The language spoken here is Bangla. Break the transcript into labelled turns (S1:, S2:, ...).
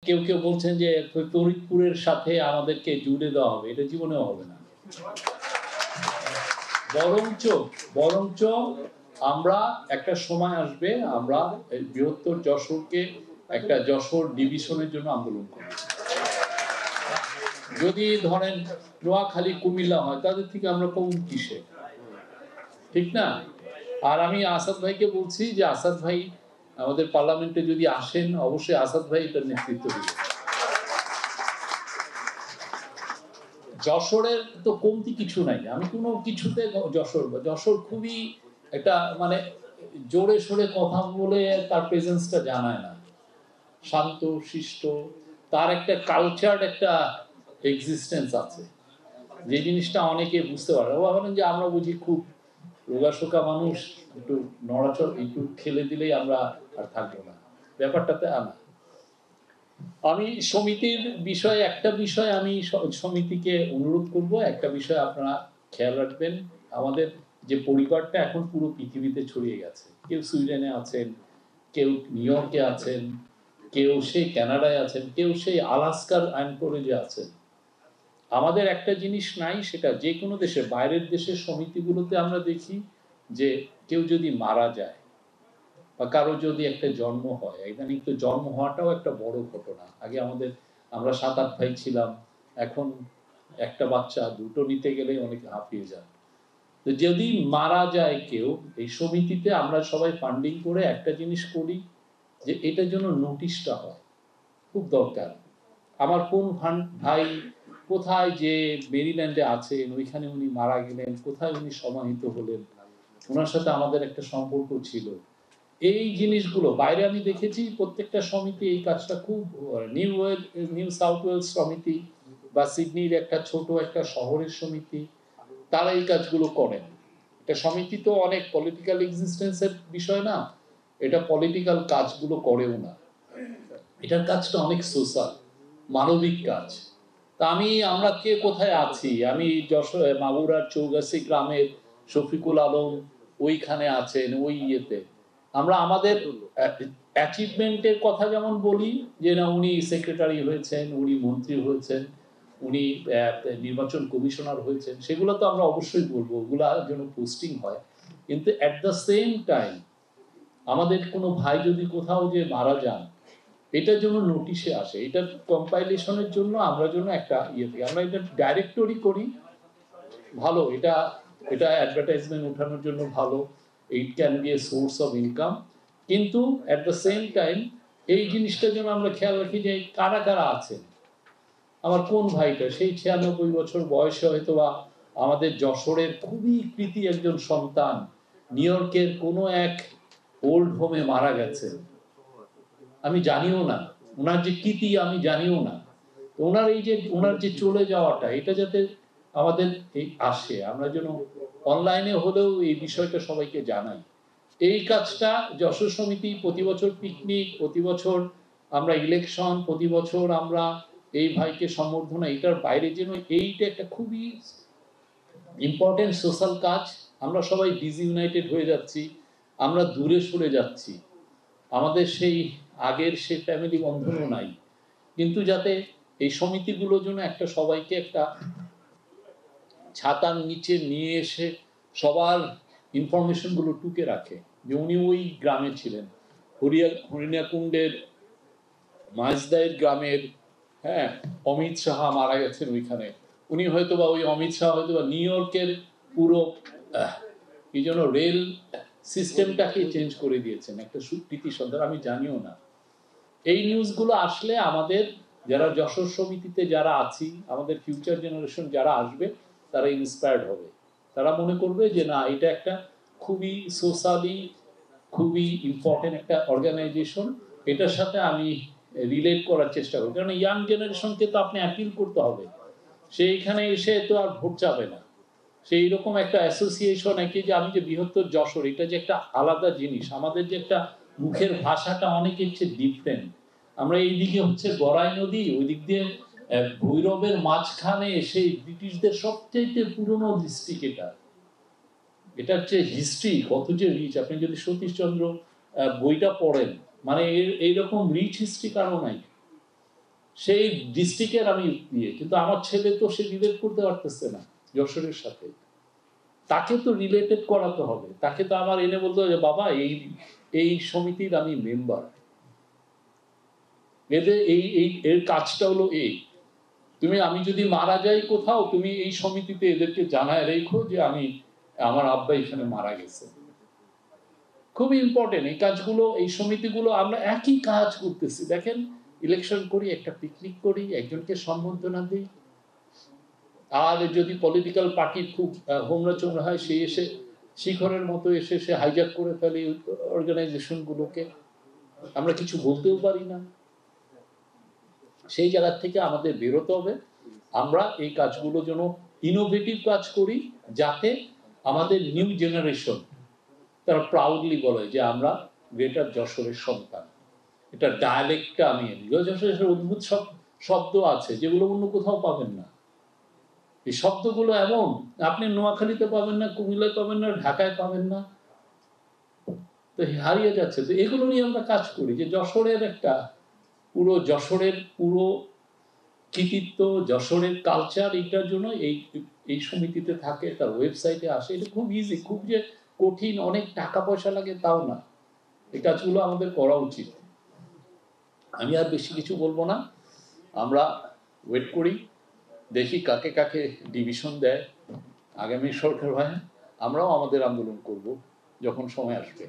S1: কেউ কেউ বলছেন যে ফরিদপুরের সাথে আমাদেরকে জুড়ে দেওয়া হবে, এটা জীবনেও হবে না। বরঞ্চ আমরা একটা সময় আসবে আমরা বৃহত্তর যশোরকে একটা যশোর ডিভিশনের জন্য আন্দোলন করব। যদি ধরেন নোয়াখালী কুমিল্লা হয়, তাদের থেকে আমরা কম কিসে, ঠিক না? আর আমি আসাদ ভাইকে বলছি যে আসাদ ভাই আমাদের পার্লামেন্টে যদি আসেন, অবশ্যই আসাদ ভাই এটার নেতৃত্ব দিবেন। যশোরের তো কমতি কিছু নাই, আমি কোনো কিছুতে যশোর খুবই একটা মানে জোরে সোরে কথা বলে তার প্রেজেন্সটা জানায় না, শান্ত শিষ্ট, তার একটা কালচার, একটা এক্সিস্টেন্স আছে, যে জিনিসটা অনেকে বুঝতে পারে। ভাবেন যে আমরা বুঝি খুব রোগাশোকা মানুষ, একটু নড়াচড় একটু খেলে দিলেই আমরা আর থাকবো না, ব্যাপারটাতে আনা। আমি সমিতির বিষয়ে একটা বিষয় আমি সমিতিকে অনুরোধ করব, একটা বিষয় আপনারা খেয়াল রাখবেন। আমাদের যে পরিবারটা এখন পুরো পৃথিবীতে ছড়িয়ে গেছে, কেউ সুইডেনে আছেন, কেউ নিউ ইয়র্কে আছেন, কেউ সেই কানাডায় আছেন, কেউ সেই আলাস্কার আনকোরেজে আছেন। আমাদের একটা জিনিস নাই, সেটা যে কোনো দেশের বাইরের দেশের সমিতিগুলোতে আমরা দেখি যে কেউ যদি মারা যায় বা কারো যদি একটা জন্ম হয়, ইদানিং তো জন্ম হওয়াটাও একটা বড় ঘটনা। আগে আমরা 7-8 ভাই ছিলাম, এখন একটা বাচ্চা দুটো নিতে গেলে অনেক হাঁপিয়ে যায়। তো যদি মারা যায় কেউ, এই সমিতিতে আমরা সবাই ফান্ডিং করে একটা জিনিস করি, যে এটার জন্য নোটিশটা হয়, খুব দরকার। আমার কোন ভাই কোথায় যে মেরিল্যান্ডে আছেন, ওইখানে উনি মারা গেলেন, কোথায় উনি সমাহিত হলেন, ওনার সাথে আমাদের একটা সম্পর্ক ছিল। এই জিনিসগুলো বাইরে আমি দেখেছি প্রত্যেকটা সমিতি এই কাজটা খুব, নিউ সাউথ ওয়েলস সমিতি বা সিডনির একটা ছোট একটা শহরের সমিতি, তারা এই কাজগুলো করেন। এটা সমিতি তো অনেক পলিটিক্যাল এক্সিস্টেন্সের বিষয় না, এটা পলিটিক্যাল কাজগুলো করেও না, এটার কাজটা অনেক সোশ্যাল মানবিক কাজ। তা আমরা কে কোথায় আছি, আমি যশোর মাগুরার চৌগাছি গ্রামের শফিকুল আলম ওইখানে আছেন, ওই ইয়েতে আমরা আমাদের অ্যাচিভমেন্টের কথা যেমন বলি যে না উনি সেক্রেটারি হয়েছেন, উনি মন্ত্রী হয়েছেন, উনি নির্বাচন কমিশনার হয়েছেন, সেগুলো তো আমরা অবশ্যই বলবো, ওগুলা যেন পোস্টিং হয়। কিন্তু অ্যাট দ্য সেম টাইম আমাদের কোনো ভাই যদি কোথাও যে মারা যান, এটার জন্য নোটিশে আসে, এটার কম্পাইলেশনের জন্য আমরা জন্য একটা ইয়ে, আমরা এটা ডাইরেক্টরি করি, ভালো, এটা অ্যাডভার্টাইজমেন্ট ওঠানোর জন্য ভালো, it can B a source of income. কিন্তু অ্যাট দ্য সেম টাইম এই জিনিসটার জন্য আমরা খেয়াল রাখি যে কারা কারা আছেন। আমার কোন ভাইটা সেই 96 বছর বয়সে হয়তো বা আমাদের যশোরের খুবই কৃতি একজন সন্তান নিউ ইয়র্কের কোনো এক ওল্ড হোমে মারা গেছে, আমি জানিও না ওনার যে কৃতি, আমি জানিও না। ওনার যে চলে যাওয়াটা, এটা যাতে আমাদের এই আসে, আমরা যেন অনলাইনে হলেও এই বিষয়টা সবাইকে জানাই। এই কাজটা যশোর সমিতি প্রতি বছর পিকনিক, প্রতি বছর আমরা ইলেকশন, প্রতি বছর আমরা এই ভাইকে সম্বর্ধনা, এটার বাইরে যেন এইটা একটা খুবই ইম্পর্টেন্ট সোশ্যাল কাজ। আমরা সবাই ডিসইউনাইটেড হয়ে যাচ্ছি, আমরা দূরে সরে যাচ্ছি, আমাদের সেই আগের সে ফ্যামিলি বন্ধনও নাই। কিন্তু যাতে এই সমিতিগুলোর জন্য একটা সবাইকে একটা ছাতার নিচে নিয়ে এসে সবার ইনফরমেশন গুলো টুকে রাখে, যে উনি ওই গ্রামে ছিলেন, হরিণাকুণ্ডের মাঝদায়ের গ্রামের, হ্যাঁ, অমিত সাহা মারা গেছেন ওইখানে, উনি হয়তোবা ওই অমিত সাহা হয়তোবা নিউ ইয়র্কের পুরো এই জন্য রেল সিস্টেমটাকে চেঞ্জ করে দিয়েছেন, একটা সুকৃতি সন্তান, আমি জানিও না। এই নিউজগুলো আসলে আমাদের যারা যশোর সমিতিতে যারা আছি, আমাদের ফিউচার জেনারেশন যারা আসবে, তারা ইন্সপায়ার্ড হবে, তারা মনে করবে যে না এটা একটা খুবই সোশ্যালি খুবই ইম্পর্টেন্ট একটা অর্গানাইজেশন, এটার সাথে আমি রিলেট করার চেষ্টা করি। কারণ ইয়াং জেনারেশনকে তো আপনি অ্যাপিল করতে হবে, সেইখানে এসে তো আর ভোট চাবে না, সেই রকম একটা অ্যাসোসিয়েশন, একই যে আমি যে বৃহত্তর যশোর, এটা যে একটা আলাদা জিনিস, আমাদের যে একটা মুখের ভাষাটা অনেকের চেয়ে ডিফারেন্ট। আমরা এইদিকে হচ্ছে গড়াই নদী, ওই দিক দিয়ে ভৈরবের মাঝখানে সেই ব্রিটিশদের সবচেয়ে পুরনো ডিস্ট্রিক্ট, এটা হচ্ছে হিস্ট্রি কত যে রিচ, আপনি যদি সতীশচন্দ্র বইটা পড়েন, মানে এইরকম রিচ হিস্ট্রি কারো নাই। সেই ডিস্ট্রিক্টের আমি কিন্তু আমার ছেলে তো সে রিলেট করতে পারতেছে না যশোরের সাথে, তাকে তো রিলেটেড করাতে হবে, তাকে তো আমার এনে বলতে হবে যে বাবা এই এই সমিতির আমি মেম্বার, এদের এর কাজটা হলো এই, আমি যদি মারা যাই কোথাও, তুমি এই সমিতিতে এদেরকে জানায় রেখো যে আমার আব্বা এখানে মারা গেছে। খুবই ইম্পর্টেন্ট এই কাজগুলো, এই সমিতিগুলো। আমরা একই কাজ করতেছি, দেখেন ইলেকশন করি, একটা পিকনিক করি, একজনকে সম্বর্ধনা দিই, আর যদি পলিটিক্যাল পার্টির খুব হোমরা চোমরা হয়, সে এসে শিখরের মতো এসে সে হাইজ্যাক করে ফেলে অর্গানাইজেশন গুলোকে, আমরা কিছু বলতেও পারি না। সেই জায়গা থেকে আমাদের বেরোতে হবে, আমরা এই কাজগুলো যেন ইনোভেটিভ কাজ করি, যাতে আমাদের নিউ জেনারেশন তারা প্রাউডলি বলে যে আমরা গ্রেটার যশোরের সন্তান। এটা ডায়ালেক্টটা আমি যশোরের অদ্ভুত সব শব্দ আছে যেগুলো অন্য কোথাও পাবেন না। এই শব্দগুলো এমন আপনি নোয়াখালীতে পাবেন না, কুমিল্লায় পাবেন না, ঢাকায় পাবেন না, তো হারিয়ে যাচ্ছে। তো এগুলো নিয়ে আমরা কাজ করি, যে যশোরের একটা পুরো কৃতিত্ব, যশোরের কালচার, এটার জন্য এই সমিতিতে থাকে, তার ওয়েবসাইটে আসে। এটা খুব ইজি, খুব যে কঠিন, অনেক টাকা পয়সা লাগে তাও না। এই কাজগুলো আমাদের করা উচিত। আমি আর বেশি কিছু বলবো না, আমরা ওয়েট করি, দেখি কাকে কাকে ডিভিশন দেয় আগামী সরকার হয়। আমরাও আমাদের আন্দোলন করব যখন সময় আসবে।